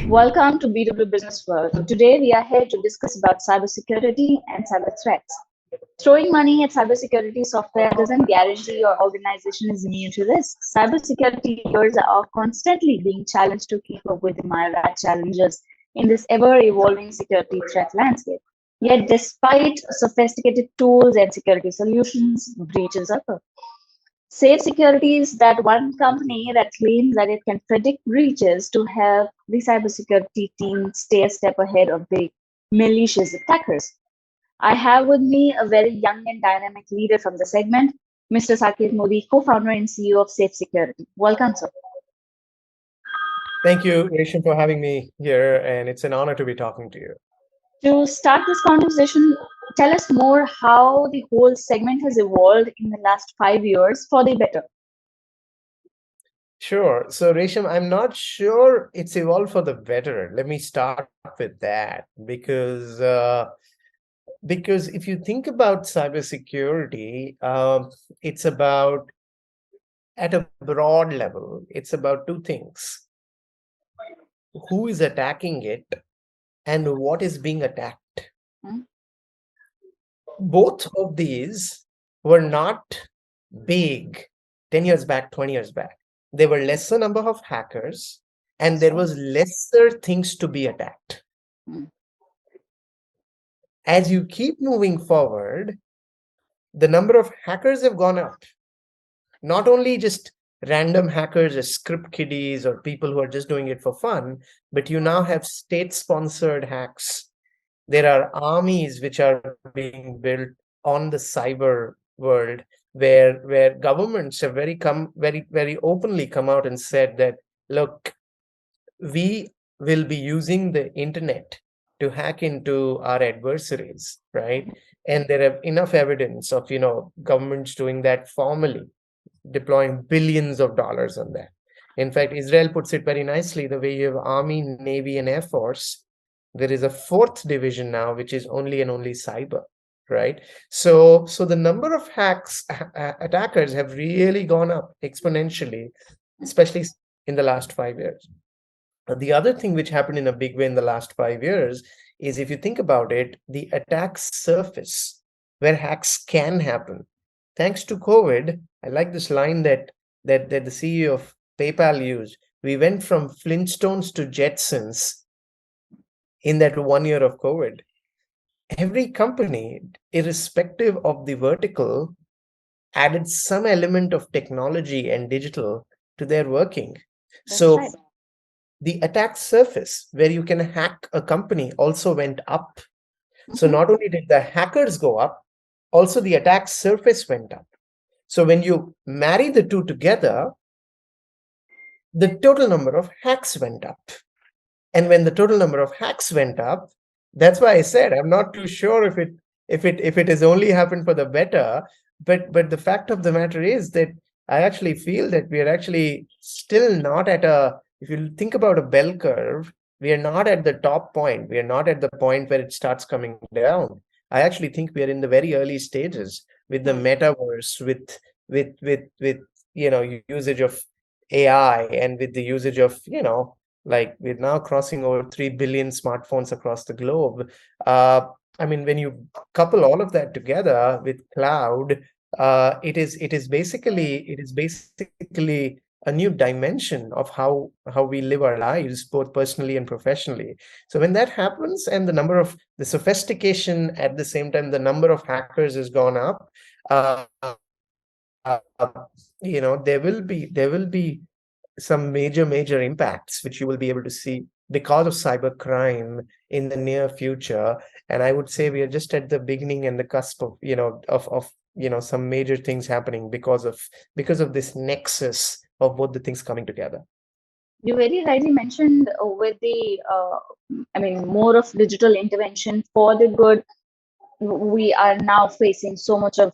Welcome to BW Business World. Today we are here to discuss about cybersecurity and cyber threats. Throwing money at cybersecurity software doesn't guarantee your organization is immune to risk. Cybersecurity leaders are constantly being challenged to keep up with the myriad challenges in this ever-evolving security threat landscape. Yet, despite sophisticated tools and security solutions, breaches occur. Safe Security is that one company that claims that it can predict breaches to help the cybersecurity team stay a step ahead of the malicious attackers. I have with me a very young and dynamic leader from the segment, Mr. Saket Modi, co-founder and CEO of Safe Security. Welcome, sir. Thank you, Resham, for having me here, and it's an honor to be talking to you. To start this conversation, tell us more how the whole segment has evolved in the last 5 years for the better. Sure. So, Resham, I'm not sure it's evolved for the better. Let me start with that because if you think about cybersecurity, it's about, at a broad level, it's about two things: who is attacking it and what is being attacked. Hmm? Both of these were not big 10 years back, 20 years back. There were lesser number of hackers and there was lesser things to be attacked. Hmm. As you keep moving forward, the number of hackers have gone up. Not only just random hackers or script kiddies or people who are just doing it for fun, but you now have state-sponsored hacks. There are armies which are being built on the cyber world where governments have very openly come out and said that, look, we will be using the internet to hack into our adversaries, right? And there are enough evidence of governments doing that formally, deploying billions of dollars on that. In fact, Israel puts it very nicely, the way you have Army, Navy, and Air Force. There is a fourth division now, which is only and only cyber, right? So the number of attackers have really gone up exponentially, especially in the last 5 years. The other thing which happened in a big way in the last 5 years is, if you think about it, the attack surface where hacks can happen. Thanks to COVID, I like this line that the CEO of PayPal used. We went from Flintstones to Jetsons in that 1 year of COVID. Every company, irrespective of the vertical, added some element of technology and digital to their working. That's So right. the attack surface where you can hack a company also went up. So Mhm. not only did the hackers go up, also the attack surface went up. So when you marry the two together, the total number of hacks went up. And when the total number of hacks went up, that's why I said I'm not too sure if it has only happened for the better. But the fact of the matter is that I actually feel that we are actually still not at a, if you think about a bell curve, we are not at the top point. We are not at the point where it starts coming down. I actually think we are in the very early stages with the metaverse, with usage of AI, and with the usage of like we're now crossing over 3 billion smartphones across the globe. I mean, when you couple all of that together with cloud, it is basically a new dimension of how we live our lives, both personally and professionally. So when that happens, and the sophistication at the same time, the number of hackers has gone up, uh, uh, there will be some major impacts which you will be able to see because of cybercrime in the near future. And I would say we are just at the beginning and the cusp of some major things happening because of this nexus of both the things coming together. You very rightly mentioned with the, more of digital intervention for the good. We are now facing so much of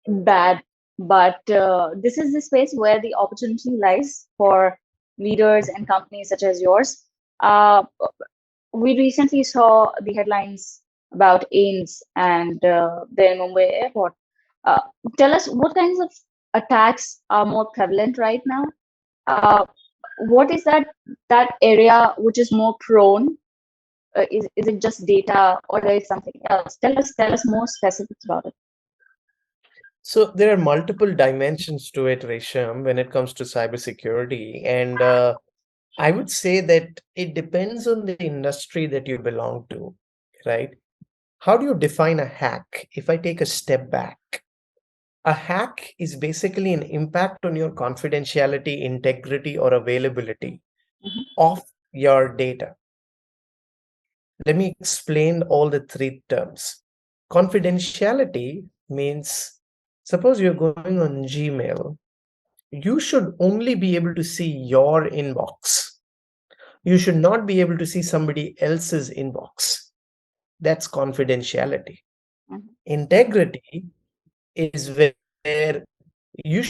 bad, but this is the space where the opportunity lies for leaders and companies such as yours. Uh, we recently saw the headlines about AIMS and the Mumbai airport. Uh, Tell us what kinds of attacks are more prevalent right now. Uh, what is that area which is more prone? Is it just data or there is something else? Tell us more specifics about it. So there are multiple dimensions to it, Resham, when it comes to cybersecurity. And I would say that it depends on the industry that you belong to, right? How do you define a hack? If I take a step back, a hack is basically an impact on your confidentiality, integrity, or availability Mhm, of your data. Let me explain all the three terms. Confidentiality means, suppose you're going on Gmail, you should only be able to see your inbox. You should not be able to see somebody else's inbox. That's confidentiality. mhm, Integrity is where you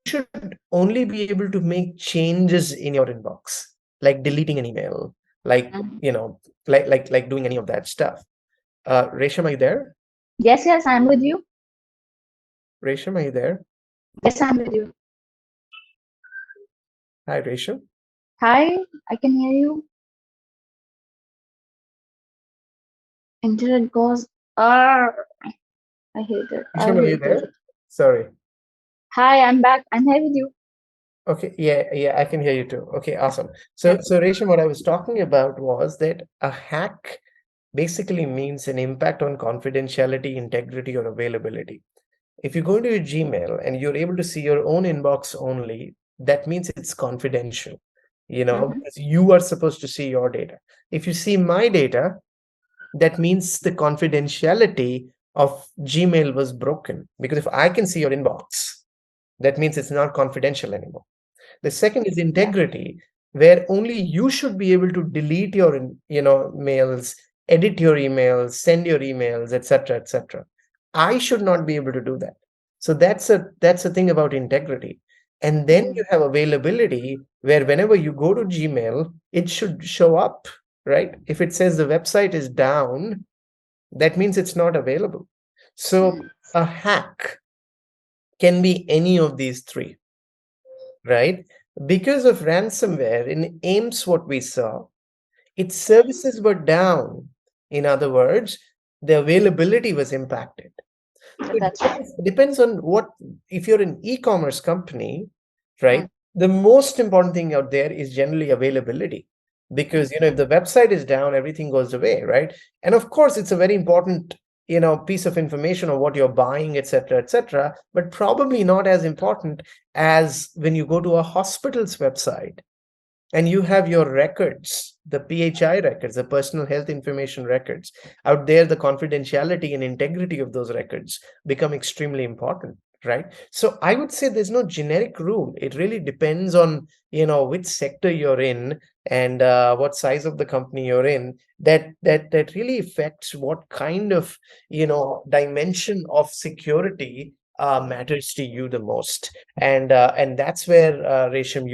should only be able to make changes in your inbox, like deleting an email, like, mhm. like doing any of that stuff. Resham, are you there? Yes, yes, I'm with you. Resham, are you there? Yes, I'm with you. Hi, Resham. Hi, I can hear you. Internet goes. Ah, I hate it. I Resham, are you hate it. there? Sorry. Hi, I'm back. I'm here with you. Okay, yeah, I can hear you too. Okay, awesome. So, Okay. so Resham, what I was talking about was that a hack basically means an impact on confidentiality, integrity, or availability. If you go into your Gmail and you're able to see your own inbox only, that means it's confidential, Mm-hmm. because you are supposed to see your data. If you see my data, that means the confidentiality of Gmail was broken. Because if I can see your inbox, that means it's not confidential anymore. The second is Yeah. integrity, where only you should be able to delete your, mails, edit your emails, send your emails, etc., etc. I should not be able to do that. So that's a thing about integrity. And then Mm, you have availability, where whenever you go to Gmail, it should show up, right? If it says the website is down, that means it's not available. So mm, a hack can be any of these three, right? Because of ransomware in Ames, what we saw, its services were down. In other words, the availability was impacted. So it that's right. depends on what, if you're an e-commerce company, Mm, right? The most important thing out there is generally availability. Because if the website is down, everything goes away, right? And of course, it's a very important, piece of information of what you're buying, etc., etc., but probably not as important as when you go to a hospital's website and you have your records, the PHI records, the personal health information records. Out there, the confidentiality and integrity of those records become extremely important, right? So I would say there's no generic rule. It really depends on, which sector you're in, and what size of the company you're in. That really affects what kind of, dimension of security matters to you the most. And that's where, Resham,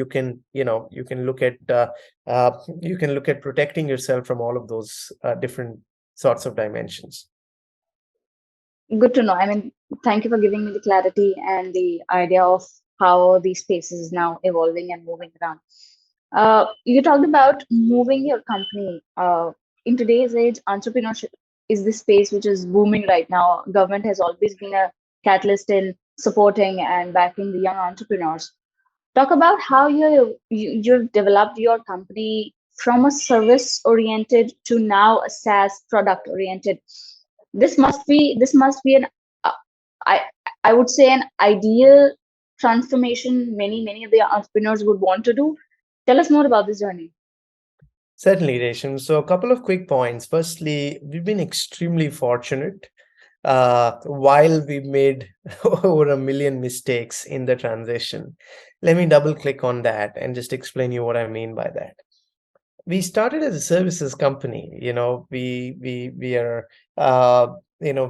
uh, you can look at protecting yourself from all of those different sorts of dimensions. good to know. I mean, thank you for giving me the clarity and the idea of how these spaces is now evolving and moving around. You talked about moving your company. In today's age, entrepreneurship is the space which is booming right now. Government has always been a catalyst in supporting and backing the young entrepreneurs. Talk about how you've developed your company from a service oriented to now a SaaS product oriented. This must be an uh, I I would say an ideal transformation many of the entrepreneurs would want to do. Tell us more about this journey. Certainly, Resham. So a couple of quick points. Firstly, we've been extremely fortunate. While we made over a million mistakes in the transition, let me double click on that and just explain you what I mean by that. We started as a services company. We are,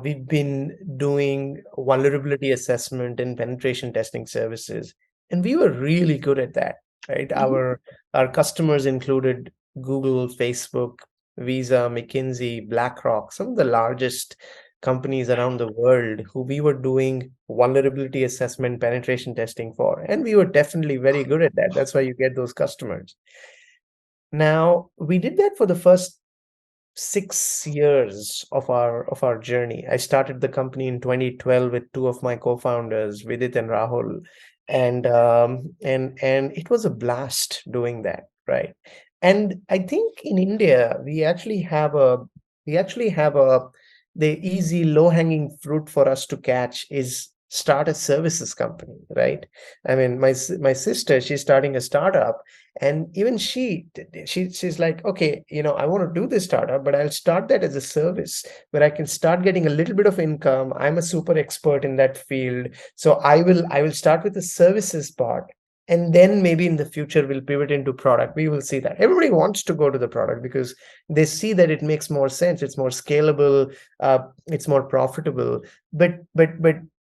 we've been doing vulnerability assessment and penetration testing services, and we were really good at that, right? Mhm, Our customers included Google, Facebook, Visa, McKinsey, BlackRock, some of the largest companies around the world who we were doing vulnerability assessment, penetration testing for. And we were definitely very good at that. That's why you get those customers. Now, we did that for the first 6 years of our journey. I started the company in 2012 with two of my co-founders, Vidit and Rahul, and it was a blast doing that, right? And I think in India we actually have a the easy low-hanging fruit for us to catch is start a services company, right? I mean, my sister, she's starting a startup, and even she's like, okay, I want to do this startup, but I'll start that as a service where I can start getting a little bit of income. I'm a super expert in that field, so I will start with the services part, and then maybe in the future we'll pivot into product. We will see that everybody wants to go to the product because they see that it makes more sense, it's more scalable, it's more profitable. But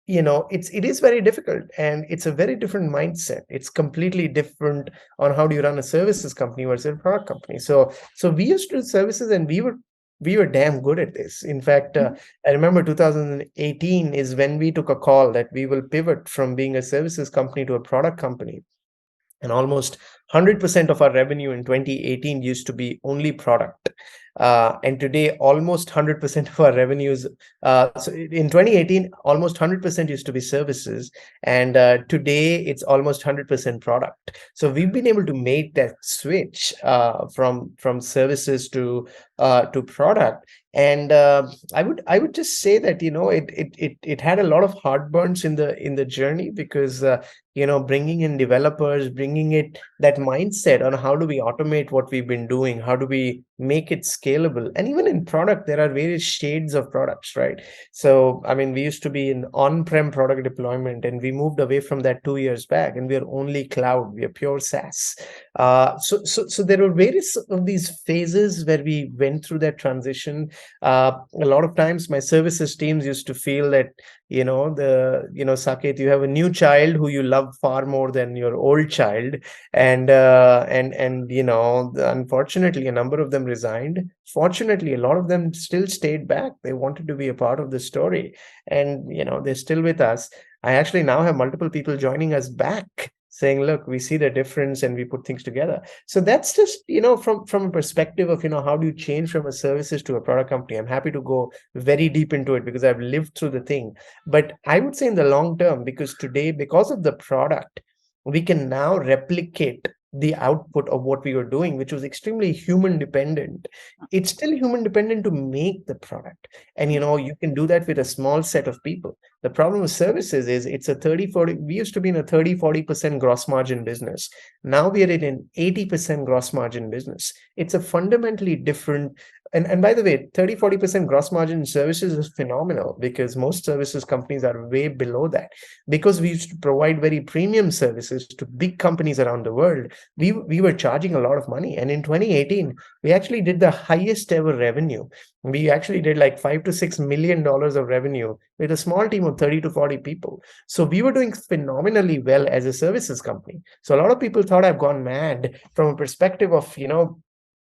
it is very difficult, and it's a very different mindset. It's completely different on how do you run a services company versus a product company. So we used to do services, and we were damn good at this. In fact, I remember 2018 is when we took a call that we will pivot from being a services company to a product company, and almost 100% of our revenue in 2018 used to be only product. And today, almost 100% of our revenues. So in 2018, almost 100% used to be services, and today it's almost 100% product. So we've been able to make that switch from services to product. And I would just say that it had a lot of heartburns in the journey, because bringing in developers, bringing it that mindset on how do we automate what we've been doing, how do we make it scalable. And even in product, there are various shades of products, right? So I mean, we used to be in on-prem product deployment, and we moved away from that 2 years back, and we are only cloud, we are pure SaaS. So there were various of these phases where we went through that transition. A lot of times my services teams used to feel that Saket, you have a new child who you love far more than your old child. And unfortunately, a number of them resigned. Fortunately, a lot of them still stayed back. They wanted to be a part of the story, and they're still with us. I actually now have multiple people joining us back, saying, look, we see the difference and we put things together. So that's just from a perspective of how do you change from a services to a product company. I'm happy to go very deep into it because I've lived through the thing. But I would say in the long term, because today, because of the product, we can now replicate the output of what we were doing, which was extremely human dependent. It's still human dependent to make the product. And you can do that with a small set of people. The problem with services is it's a 30-40. We used to be in a 30-40% gross margin business. Now we are in an 80% gross margin business. It's a fundamentally different. And by the way, 30-40% gross margin in services is phenomenal, because most services companies are way below that. Because we used to provide very premium services to big companies around the world, we were charging a lot of money. And in 2018, we actually did the highest ever revenue. We actually did like $5 to $6 million of revenue with a small team of 30 to 40 people. So we were doing phenomenally well as a services company. So a lot of people thought I've gone mad from a perspective of,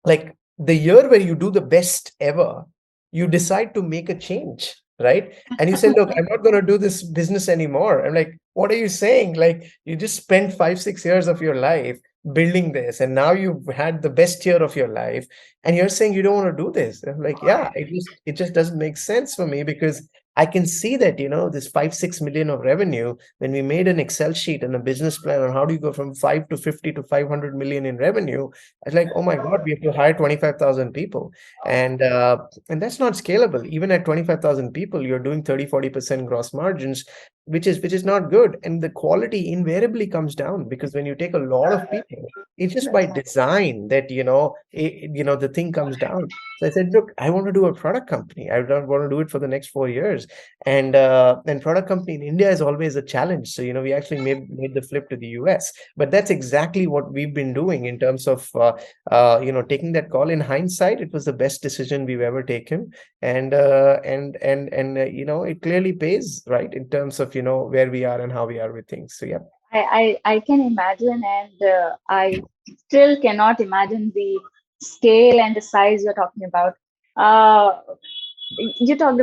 like the year where you do the best ever, you decide to make a change, right? And you say, look, I'm not going to do this business anymore. I'm like, what are you saying? Like, you just spent 5-6 years of your life building this, and now you've had the best year of your life, and you're saying you don't want to do this. I'm like, yeah, it just doesn't make sense for me, because I can see that, this 5-6 million of revenue, when we made an Excel sheet and a business plan on how do you go from 5 to 50 to 500 million in revenue, I was like, oh my God, we have to hire 25,000 people. And that's not scalable. Even at 25,000 people, you're doing 30-40% gross margins, which is not good. And the quality invariably comes down, because when you take a lot of people, it's just by design that, the thing comes down. So I said, look, I want to do a product company. I don't want to do it for the next 4 years. And product company in India is always a challenge. So, we actually made the flip to the US. But that's exactly what we've been doing in terms of, taking that call. In hindsight, it was the best decision we've ever taken. And it clearly pays, right, in terms of, where we are and how we are with things. So, yeah. I can imagine, and I still cannot imagine the scale and the size you're talking about. Uh, you talked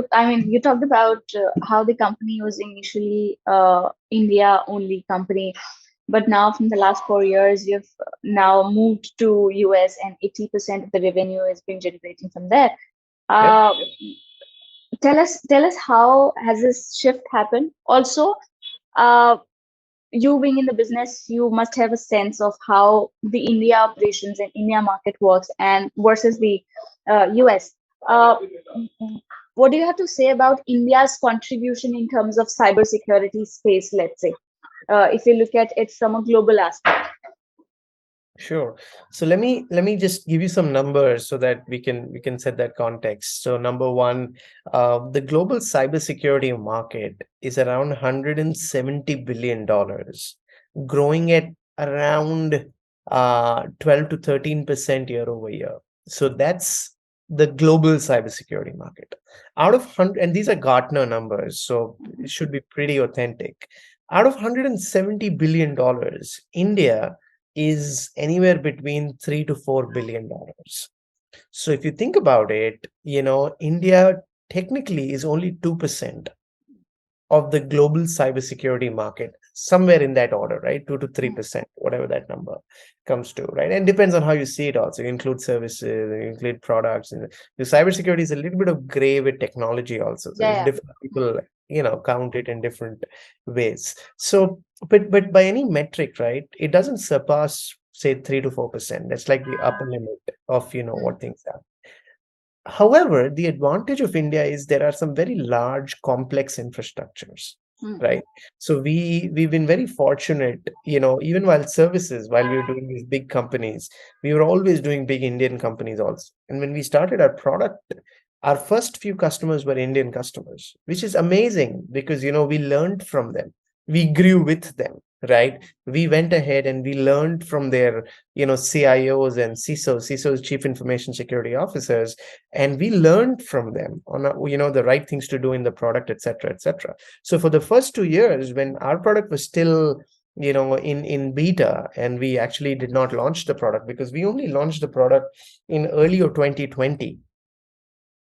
about how the company was initially India only company, but now from the last 4 years, you've now moved to US, and 80% of the revenue has been generating from there. Yep. Uh, tell us how has this shift happened? Also, uh, you being in the business, you must have a sense of how the India operations and India market works and versus the US. Uh, what do you have to say about India's contribution in terms of cybersecurity space, let's say, if you look at it from a global aspect? Sure. So let me just give you some numbers so that we can set that context. So number one, the global cybersecurity market is around $170 billion, growing at around 12 to 13% year over year. So that's the global cybersecurity market. Out of 100, and these are Gartner numbers, so it should be pretty authentic. Out of $170 billion, India is anywhere between $3 to $4 billion. So if you think about it, India technically is only 2% of the global cybersecurity market, somewhere in that order, right? 2 to 3%, whatever that number comes to, right? And depends on how you see it also. You include services, you include products. And the cybersecurity is a little bit of gray with technology also. So Yeah, different people, count it in different ways. So, but by any metric, right, it doesn't surpass, say, 3 to 4%. That's like the upper limit of, yeah. what things are. However, the advantage of India is there are some very large, complex infrastructures, Mm, right? So we've been very fortunate, even while services, while we were doing these big companies, we were always doing big Indian companies also. And when we started our product, our first few customers were Indian customers, which is amazing because we learned from them. We grew with them, right? We went ahead and we learned from their, CIOs and CISOs, Chief Information Security Officers, and we learned from them on the right things to do in the product, etc., etc. So for the first 2 years, when our product was still in beta, and we actually did not launch the product because we only launched the product in early of 2020.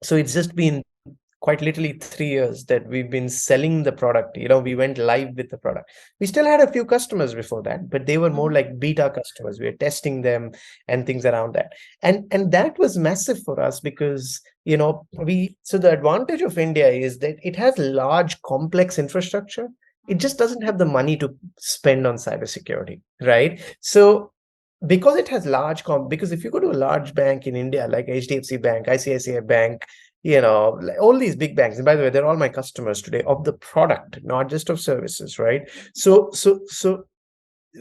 So it's just been quite literally 3 years that we've been selling the product. We went live with the product. We still had a few customers before that, but they were more mhm, like beta customers. We were testing them and things around that. And that was massive for us because, so the advantage of India is that it has large, complex infrastructure. It just doesn't have the money to spend on cybersecurity, right? So because it has because if you go to a large bank in India, like HDFC Bank, ICICI Bank, like all these big banks, and by the way, they're all my customers today, of the product, not just of services, right? So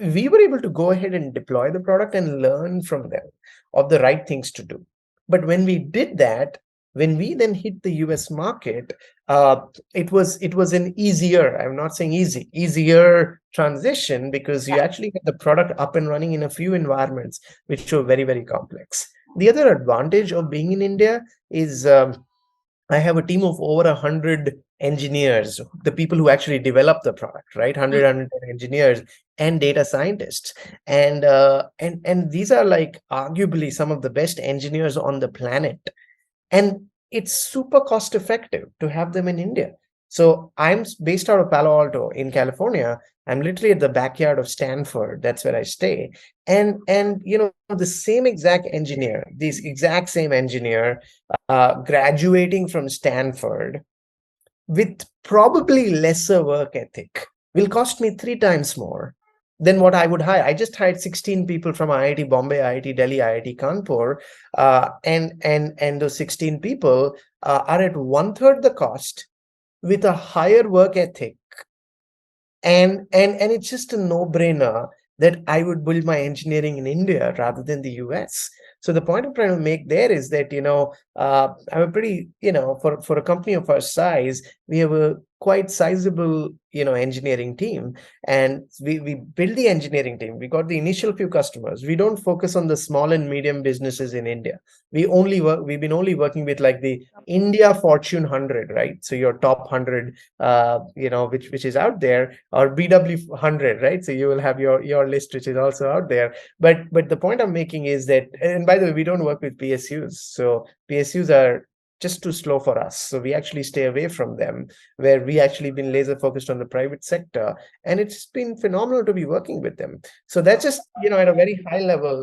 we were able to go ahead and deploy the product and learn from them of the right things to do. But when we did that, when we then hit the US market, it was an easier, I'm not saying easier transition, because you yeah. actually get the product up and running in a few environments which were very, very complex. The other advantage of being in India is, I have a team of over 100 engineers, the people who actually develop the product, right? 100 engineers and data scientists, and these are like arguably some of the best engineers on the planet, and it's super cost effective to have them in India. So I'm based out of Palo Alto in California. I'm literally at the backyard of Stanford. That's where I stay. And the same exact engineer, this exact same engineer, graduating from Stanford with probably lesser work ethic will cost me 3 times more than what I would hire. I just hired 16 people from IIT Bombay, IIT Delhi, IIT Kanpur, and those 16 people are at one third the cost with a higher work ethic, and it's just a no-brainer that I would build my engineering in India rather than the US. So the point I'm trying to make there is that I'm a pretty, for a company of our size, we have a quite sizable engineering team, and we build the engineering team. We got the initial few customers. We don't focus on the small and medium businesses in India. We've been only working with like the India Fortune 100, right? So your top 100, which is out there, or BW 100, right? So you will have your list, which is also out there. But the point I'm making is that, and by the way, we don't work with PSUs. So PSUs are just too slow for us. So we actually stay away from them, where we actually been laser focused on the private sector. And it's been phenomenal to be working with them. So that's just, at a very high level,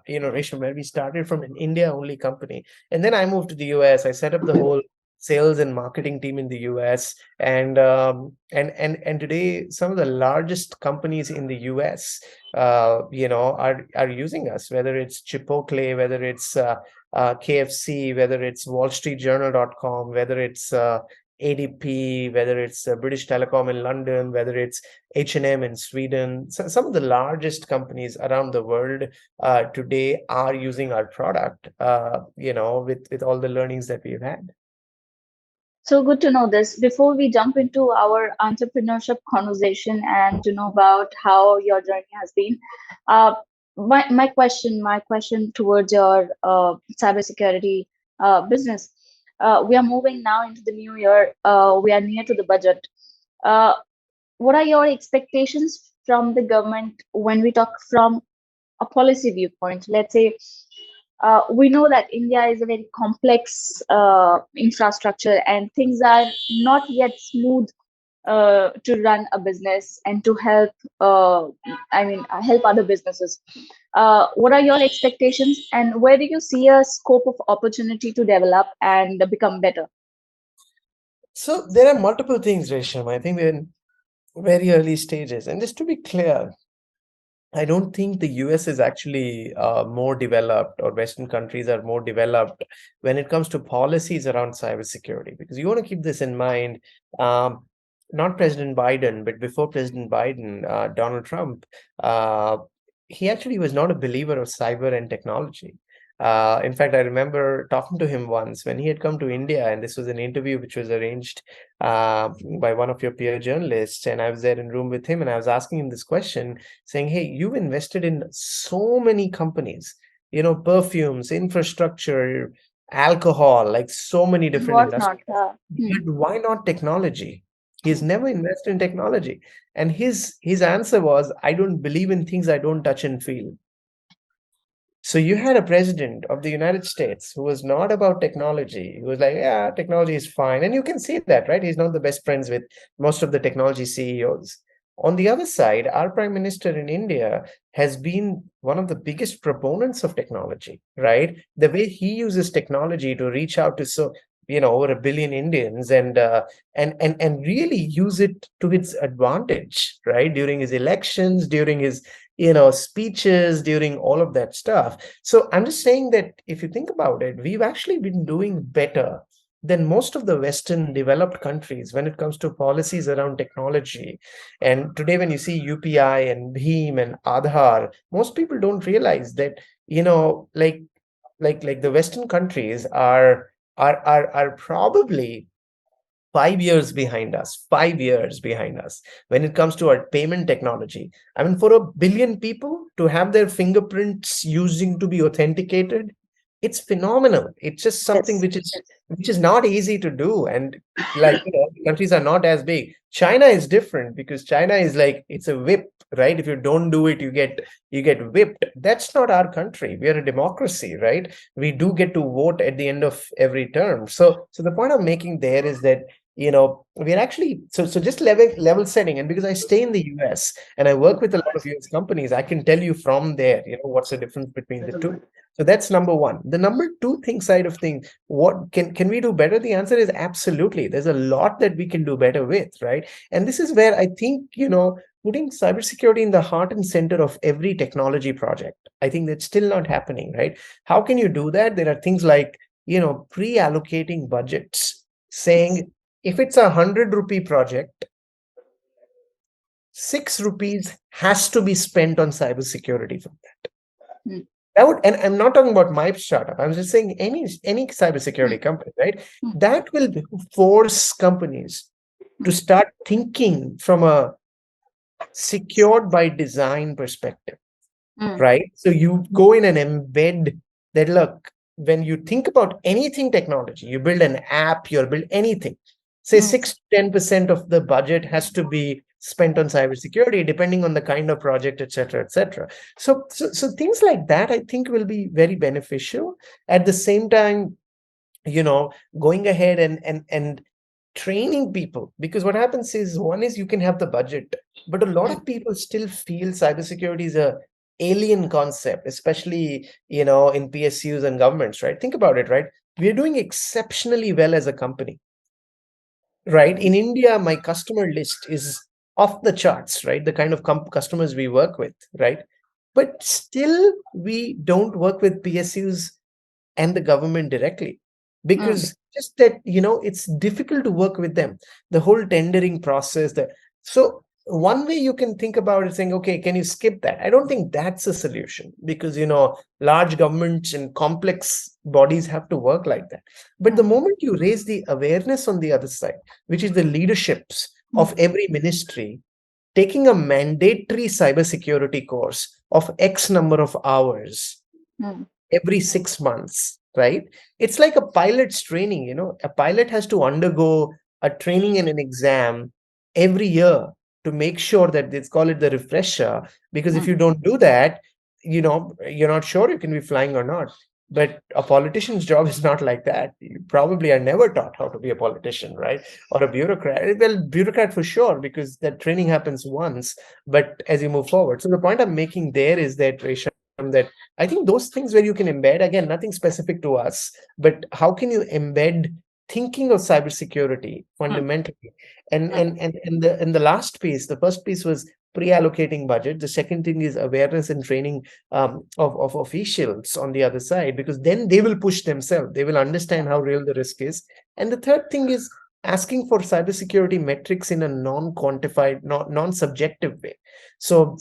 Risham, where we started from an India only company. And then I moved to the US. I set up the whole sales and marketing team in the US. And today, some of the largest companies in the US, are using us, whether it's Chipotle, whether it's KFC, whether it's wallstreetjournal.com, whether it's ADP, whether it's British Telecom in London, whether it's H&M in Sweden. So some of the largest companies around the world today are using our product, with all the learnings that we've had. So good to know this. Before we jump into our entrepreneurship conversation and to know about how your journey has been, uh, my question towards your cybersecurity business. We are moving now into the new year. We are near to the budget. Uh, what are your expectations from the government when we talk from a policy viewpoint? Let's say we know that India is a very complex infrastructure and things are not yet smooth to run a business and to help, help other businesses. What are your expectations and where do you see a scope of opportunity to develop and become better? So there are multiple things, Resham. I think we're in very early stages. And just to be clear, I don't think the US is actually more developed, or Western countries are more developed when it comes to policies around cybersecurity. Because you want to keep this in mind. Not President Biden, but before President Biden, Donald Trump, he actually was not a believer of cyber and technology. In fact, I remember talking to him once when he had come to India, and this was an interview which was arranged by one of your peer journalists. And I was there in room with him, and I was asking him this question, saying, "Hey, you've invested in so many companies, perfumes, infrastructure, alcohol, like so many different What not? industries. But why not technology?" He's Hmm. never invested in technology. And his answer was, "I don't believe in things I don't touch and feel." So you had a president of the United States who was not about technology. He was like, "Yeah, technology is fine." And you can see that, right? He's not the best friends with most of the technology CEOs. On the other side, our prime minister in India has been one of the biggest proponents of technology, right? The way he uses technology to reach out to over a billion Indians, and really use it to its advantage, right? During his elections, during his speeches, during all of that stuff. So I'm just saying that if you think about it, we've actually been doing better than most of the Western developed countries when it comes to policies around technology. And today, when you see UPI and Bheem and Aadhaar, most people don't realize that, like the Western countries are probably 5 years behind us, 5 years behind us when it comes to our payment technology. I mean, for a billion people to have their fingerprints using to be authenticated, it's phenomenal. It's just something Yes. which is not easy to do. And like, countries are not as big. China is different because China is like, it's a whip, right? If you don't do it, you get whipped. That's not our country. We are a democracy, right? We do get to vote at the end of every term. So the point I'm making there is that we're actually, so just level setting. And because I stay in the US and I work with a lot of US companies, I can tell you from there, what's the difference between the two. So that's number one. The number two thing side of things, what can we do better? The answer is absolutely. There's a lot that we can do better with, right? And this is where I think, putting cybersecurity in the heart and center of every technology project, I think that's still not happening, right? How can you do that? There are things like, pre-allocating budgets, saying if it's a 100 rupee project, 6 rupees has to be spent on cybersecurity from that. Hmm. That would, and I'm not talking about my startup. I'm just saying any cybersecurity company, right? Hmm. That will force companies to start thinking from a secured by design perspective, Hmm. right? So you go in and embed that. Look, when you think about anything technology, you build an app, you build anything. Say Hmm. 6 to 10% of the budget has to be spent on cybersecurity, depending on the kind of project, etc., etc. So things like that, I think, will be very beneficial. At the same time, going ahead and training people. Because what happens is, one is you can have the budget, but a lot mm, of people still feel cybersecurity is a alien concept, especially in PSUs and governments, right? Think about it, right? We're doing exceptionally well as a company, right? In India, my customer list is off the charts, right? The kind of customers we work with, right? But still, we don't work with PSUs and the government directly, mm, because just that, it's difficult to work with them, the whole tendering process. So one way you can think about it, saying, okay, can you skip that? I don't think that's a solution, because large governments and complex bodies have to work like that. But the mm, moment you raise the awareness on the other side, which is the leaderships mm, of every ministry taking a mandatory cybersecurity course of X number of hours mm, every 6 months, right? It's like a pilot's training. A pilot has to undergo a training and an exam every year to make sure that they call it the refresher. Because if mm, you don't do that, you're not sure you can be flying or not. But a politician's job is not like that. You probably are never taught how to be a politician, right? Or a bureaucrat. Well, bureaucrat for sure, because that training happens once. But as you move forward, so the point I'm making there is that, Resham, that I think those things where you can embed, again, nothing specific to us, but how can you embed thinking of cybersecurity mm, fundamentally? And mm. the last piece, the first piece was pre-allocating budget. The second thing is awareness and training of officials on the other side, because then they will push themselves. They will understand how real the risk is. And the third thing is asking for cybersecurity metrics in a non-quantified, non-subjective way. So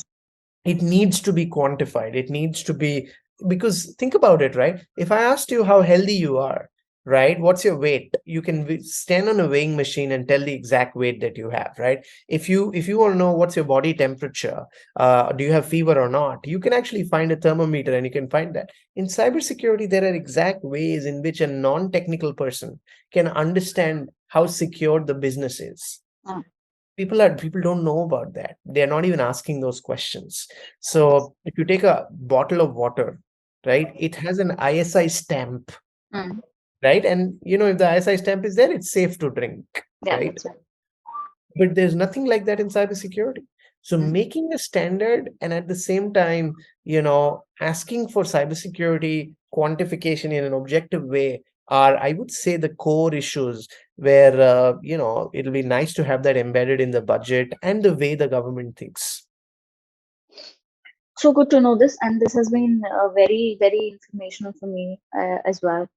it needs to be quantified. It needs to be, because think about it, right? If I asked you how healthy you are, right, what's your weight, you can stand on a weighing machine and tell the exact weight that you have, right? If you want to know what's your body temperature, do you have fever or not, you can actually find a thermometer and you can find that. In cybersecurity, there are exact ways in which a non-technical person can understand how secure the business is. Mm. People don't know about that. They're not even asking those questions. So if you take a bottle of water, right, it has an ISI stamp, Mm. right? And if the ISI stamp is there, it's safe to drink, Yeah, right? that's right. But there's nothing like that in cybersecurity. So Mm. making a standard, and at the same time, asking for cybersecurity quantification in an objective way are, I would say, the core issues where, it'll be nice to have that embedded in the budget and the way the government thinks. So good to know this, and this has been very, very informational for me as well.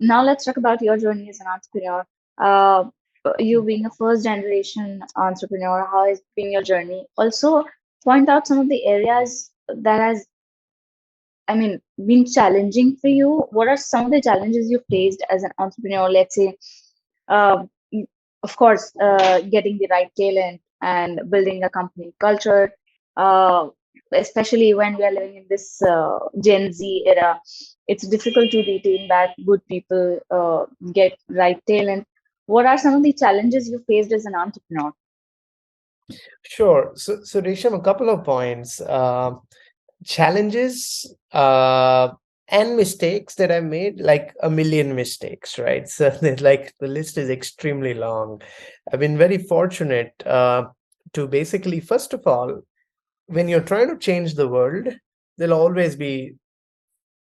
Now let's talk about your journey as an entrepreneur. Uh, you being a first generation entrepreneur, how has been your journey? Also, point out some of the areas that has, I mean, been challenging for you. What are some of the challenges you faced as an entrepreneur? Let's say, uh, of course, getting the right talent and building a company culture, uh, especially when we are living in this Gen Z era. It's difficult to retain that good people, get right talent. What are some of the challenges you faced as an entrepreneur? Sure. So Resham, a couple of points. Challenges and mistakes that I've made, like a million mistakes, right? So like the list is extremely long. I've been very fortunate to basically, first of all, when you're trying to change the world, there'll always be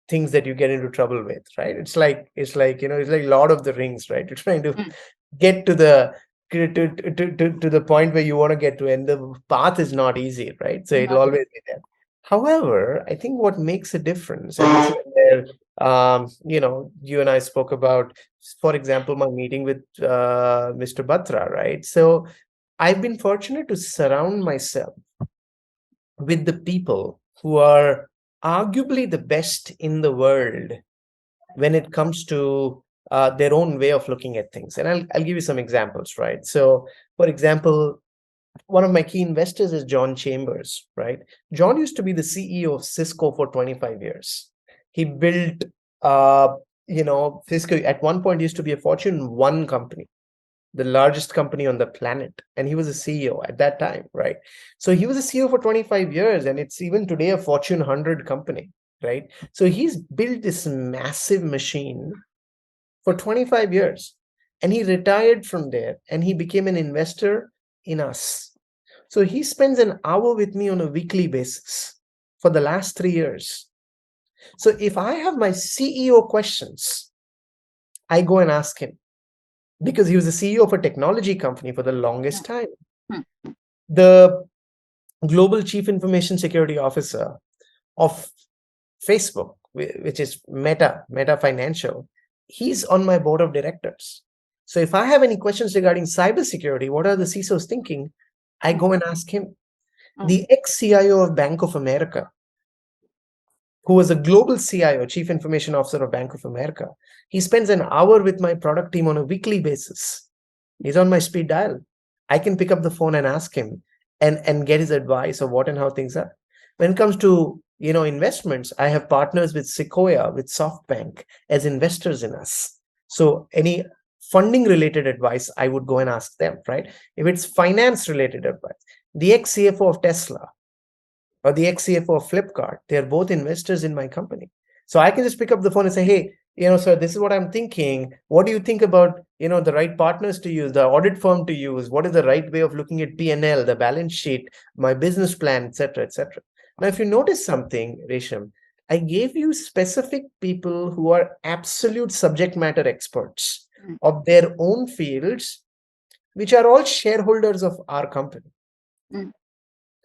things that you get into trouble with, right? It's like Lord of the Rings, right? You're trying to Mm, get to the to the point where you want to get to, and the path is not easy, right? So it'll no. always be there. However, I think what makes a difference, and this is where you and I spoke about, for example, my meeting with Mr. Batra, right? So I've been fortunate to surround myself with the people who are arguably the best in the world when it comes to their own way of looking at things. And I'll give you some examples, right? So, for example, one of my key investors is John Chambers, right? John used to be the CEO of Cisco for 25 years. He built, Cisco at one point used to be a Fortune 1 company, the largest company on the planet. And he was a CEO at that time, right? So he was a CEO for 25 years, and it's even today a Fortune 100 company, right? So he's built this massive machine for 25 years. And he retired from there and he became an investor in us. So he spends an hour with me on a weekly basis for the last 3 years. So if I have my CEO questions, I go and ask him because he was the CEO of a technology company for the longest time. The global chief information security officer of Facebook, which is Meta Financial, he's on my board of directors. So if I have any questions regarding cybersecurity, what are the CISOs thinking? I go and ask him. The ex-CIO of Bank of America, who was a global CIO, Chief Information Officer of Bank of America, he spends an hour with my product team on a weekly basis. He's on my speed dial. I can pick up the phone and ask him and get his advice of what and how things are. When it comes to investments, I have partners with Sequoia, with SoftBank as investors in us. So any funding related advice, I would go and ask them, right? If it's finance related advice, the ex-CFO of Tesla or the ex-CFO of Flipkart, they're both investors in my company. So I can just pick up the phone and say, hey, sir, this is what I'm thinking. What do you think about, the right partners to use, the audit firm to use? What is the right way of looking at P&L, the balance sheet, my business plan, etc., etc. Now, if you notice something, Resham, I gave you specific people who are absolute subject matter experts of their own fields, which are all shareholders of our company.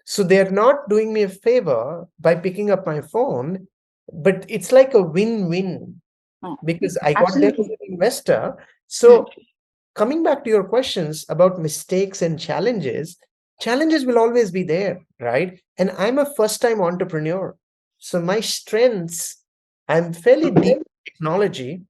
So they're not doing me a favor by picking up my phone, but it's like a win-win because I got them as an investor. So coming back to your questions about mistakes and challenges will always be there, right? And I'm a first-time entrepreneur. So my strengths, I'm fairly deep in technology.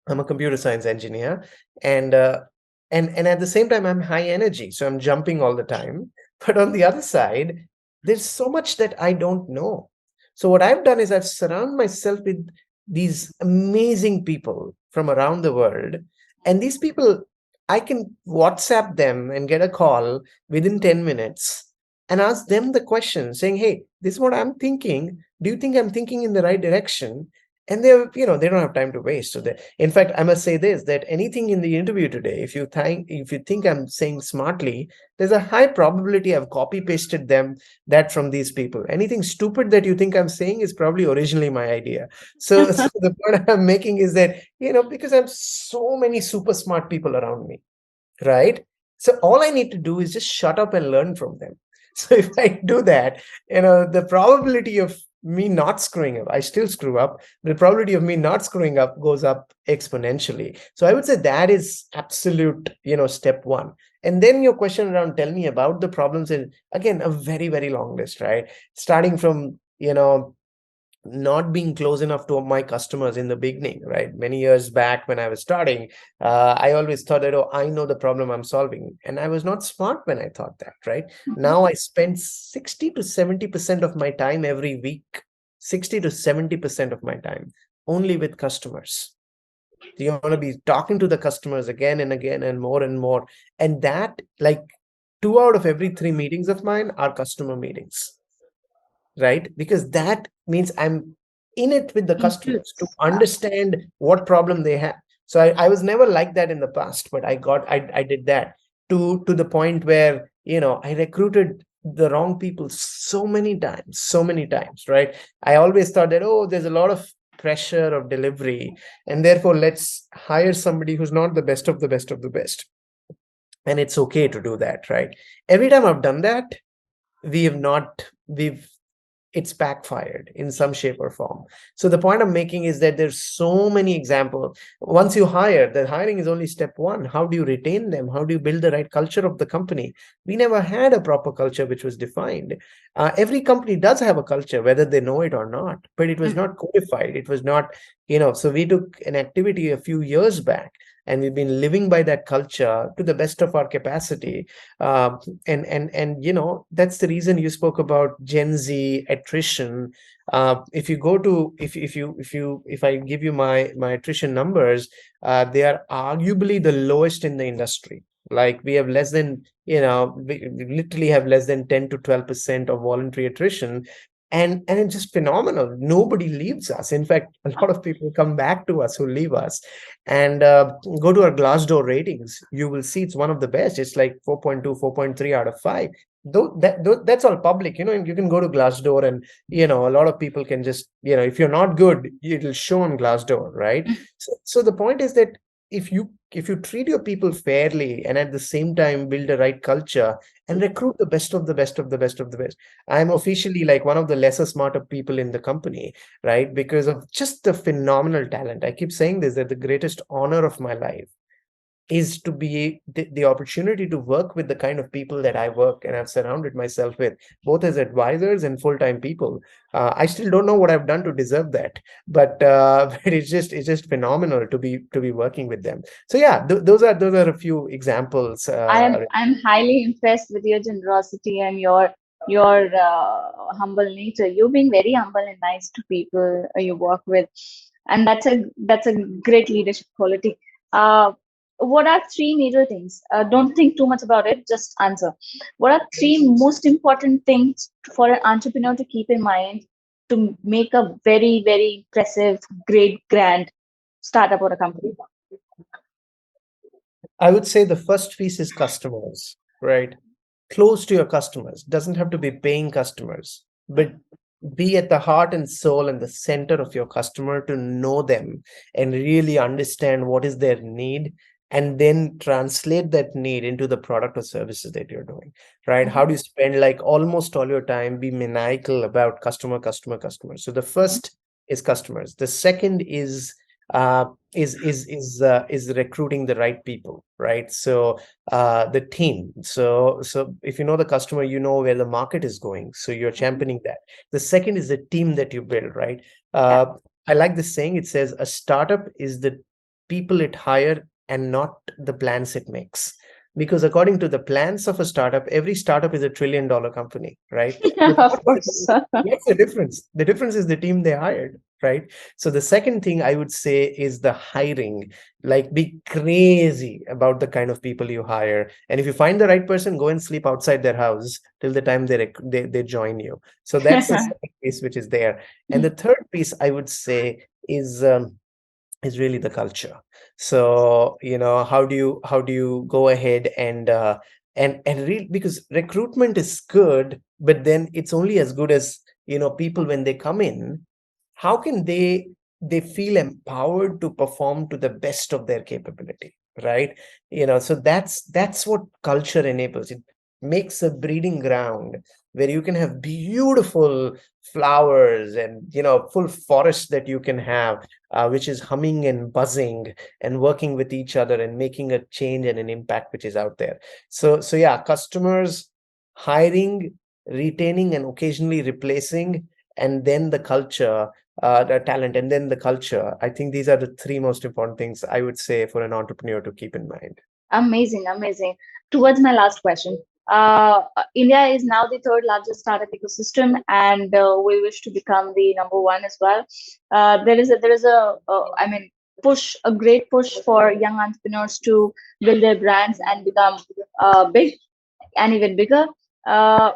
I'm a computer science engineer, and at the same time, I'm high energy, so I'm jumping all the time. But on the other side, there's so much that I don't know. So what I've done is I've surrounded myself with these amazing people from around the world, and these people, I can WhatsApp them and get a call within 10 minutes and ask them the question saying, hey, this is what I'm thinking. Do you think I'm thinking in the right direction? And they don't have time to waste. So in fact, I must say this, that anything in the interview today, if you think I'm saying smartly, there's a high probability I've copy pasted that from these people. Anything stupid that you think I'm saying is probably originally my idea. So the point I'm making is that, because I have so many super smart people around me, right? So all I need to do is just shut up and learn from them. So if I do that, the probability of me not screwing up, I still screw up, the probability of me not screwing up goes up exponentially. So I would say that is absolute, step one. And then your question around tell me about the problems is, again, a very, very long list, right? Starting from, not being close enough to my customers in the beginning, right? Many years back when I was starting, I always thought that, oh, I know the problem I'm solving. And I was not smart when I thought that, right? Now I spend 60 to 70% of my time every week, 60 to 70% of my time only with customers. You want to be talking to the customers again and again and more and more. And that, like 2 out of every 3 meetings of mine are customer meetings, right? Because that means I'm in it with the customers to understand what problem they have. So I was never like that in the past, but I did that to the point where, I recruited the wrong people so many times, right? I always thought that, oh, there's a lot of pressure of delivery, and therefore let's hire somebody who's not the best of the best of the best. And it's okay to do that, right? Every time I've done that, it's backfired in some shape or form. So the point I'm making is that there's so many examples. Once you hire, the hiring is only step one. How do you retain them? How do you build the right culture of the company? We never had a proper culture which was defined. Every company does have a culture, whether they know it or not, but it was not codified. It was not, so we took an activity a few years back, and we've been living by that culture to the best of our capacity. And that's the reason you spoke about Gen Z attrition. If you go to if I give you my attrition numbers, they are arguably the lowest in the industry. Like we have less than, we literally have less than 10 to 12% of voluntary attrition. and it's just phenomenal. Nobody leaves us. In fact, a lot of people come back to us who leave us. And go to our Glassdoor ratings, you will see it's one of the best. It's like 4.2, 4.3 out of 5. That's all public, and you can go to Glassdoor, and a lot of people can just, if you're not good, it'll show on Glassdoor, right? So the point is that if you treat your people fairly, and at the same time build a right culture and recruit the best of the best of the best of the best. I'm officially like one of the lesser smarter people in the company, right? Because of just the phenomenal talent. I keep saying this, that the greatest honor of my life is to be the opportunity to work with the kind of people that I work and I've surrounded myself with, both as advisors and full-time people. I still don't know what I've done to deserve that, but but it's just phenomenal to be working with them. So yeah, those are a few examples. I'm highly impressed with your generosity and your humble nature. You've been very humble and nice to people you work with, and that's a great leadership quality. Uh, what are three major things? Don't think too much about it. Just answer. What are three most important things for an entrepreneur to keep in mind to make a very, very impressive, great, grand startup or a company? I would say the first piece is customers, right? Close to your customers. Doesn't have to be paying customers, but be at the heart and soul and the center of your customer, to know them and really understand what is their need, and then translate that need into the product or services that you're doing, right? How do you spend like almost all your time, be maniacal about customer, customer, customer? So the first is customers. The second uh, is recruiting the right people, right? So the team. So if you know the customer, you know where the market is going, so you're championing that. The second is the team that you build, right? Yeah. I like this saying. It says a startup is the people it hire and not the plans it makes. Because according to the plans of a startup, every startup is $1 trillion company, right? But Of course. what's the difference? The difference is the team they hired, right? So the second thing I would say is the hiring. Like, be crazy about the kind of people you hire, and if you find the right person, go and sleep outside their house till the time they join you. So that's the second piece which is there. And the third piece I would say is really the culture. So how do you go ahead and read, because recruitment is good, but then it's only as good as people when they come in. How can they feel empowered to perform to the best of their capability, right? So that's what culture enables. It makes a breeding ground where you can have beautiful flowers and full forests that you can have, which is humming and buzzing and working with each other and making a change and an impact which is out there. So yeah, customers, hiring, retaining, and occasionally replacing, and then the culture, the talent, and then the culture. I think these are the three most important things I would say for an entrepreneur to keep in mind. Amazing, amazing. Towards my last question, India is now the third largest startup ecosystem, and we wish to become the number one as well. I mean, a great push for young entrepreneurs to build their brands and become big and even bigger. Uh,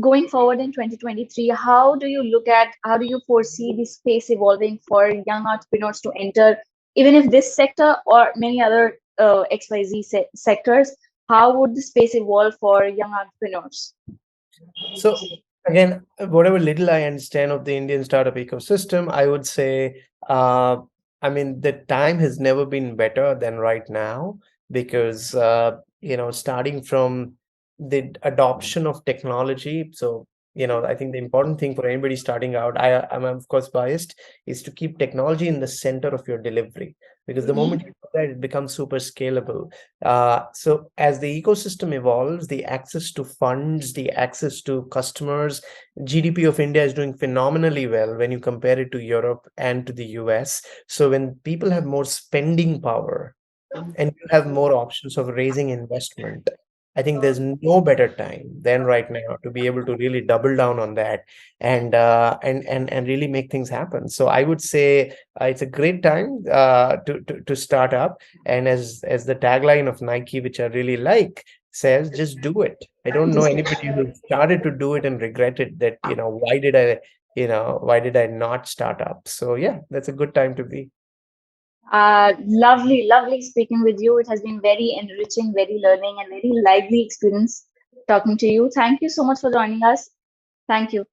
Going forward in 2023, how do you foresee the space evolving for young entrepreneurs to enter, even if this sector or many other XYZ sectors? How would the space evolve for young entrepreneurs? So again, whatever little I understand of the Indian startup ecosystem, I would say, I mean, the time has never been better than right now, because starting from the adoption of technology. So I think the important thing for anybody starting out, I'm of course biased, is to keep technology in the center of your delivery, because the moment you do that, it becomes super scalable. So as the ecosystem evolves, the access to funds, the access to customers, GDP of India is doing phenomenally well when you compare it to Europe and to the US. So when people have more spending power and you have more options of raising investment, I think there's no better time than right now to be able to really double down on that and really make things happen. So I would say it's a great time to start up. And as the tagline of Nike, which I really like, says just do it. I don't know Just anybody who started to do it and regretted that, why did I not start up? So yeah, that's a good time to be. lovely, lovely speaking with you. It has been very enriching, very learning, and very lively experience talking to you. Thank you so much for joining us. Thank you.